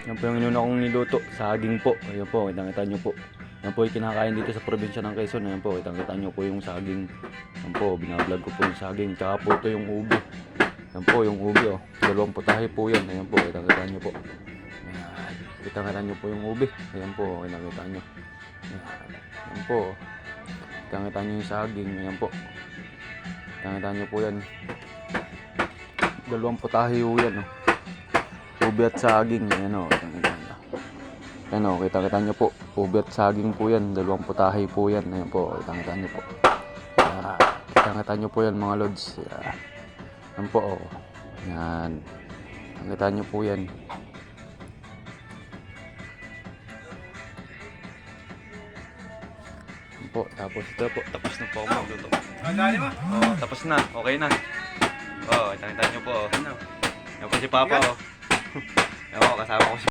Yan po yung inuna kong niluto, saging po. Ayan po, kitang-kita nyo po. Yan po yung kinakain dito sa probinsya ng Quezon. Ayan po, kitang-kita nyo po yung saging. Ayan po, binablog ko po yung saging. Tsaka po ito yung ubi. Ayan po yung ubi, oh. Dalawang putahe po yan. Ayan po, kitang-kita nyo po. Ayan, kitang-kita nyo po yung ubi. Ayan po, kitang-kita nyo. Ayan po. Kitang-kita nyo yung saging. Ayan po. Kitang-kita nyo po yan. Dalawang putahe po yan, oh. Ubi at saging, ayan o, ayan o, kita-kita nyo po, ubi at saging po yan, dalawang putahe po yan, ayan po, kita-kita nyo po, kita-kita nyo po yan mga lods, ayan po o, ayan, kita-kita nyo po yan, ayan po, tapos ito po, tapos na po ako magluto, tapos na, okay na, kita-kita nyo po, ayan po si Papa o, kasama ko si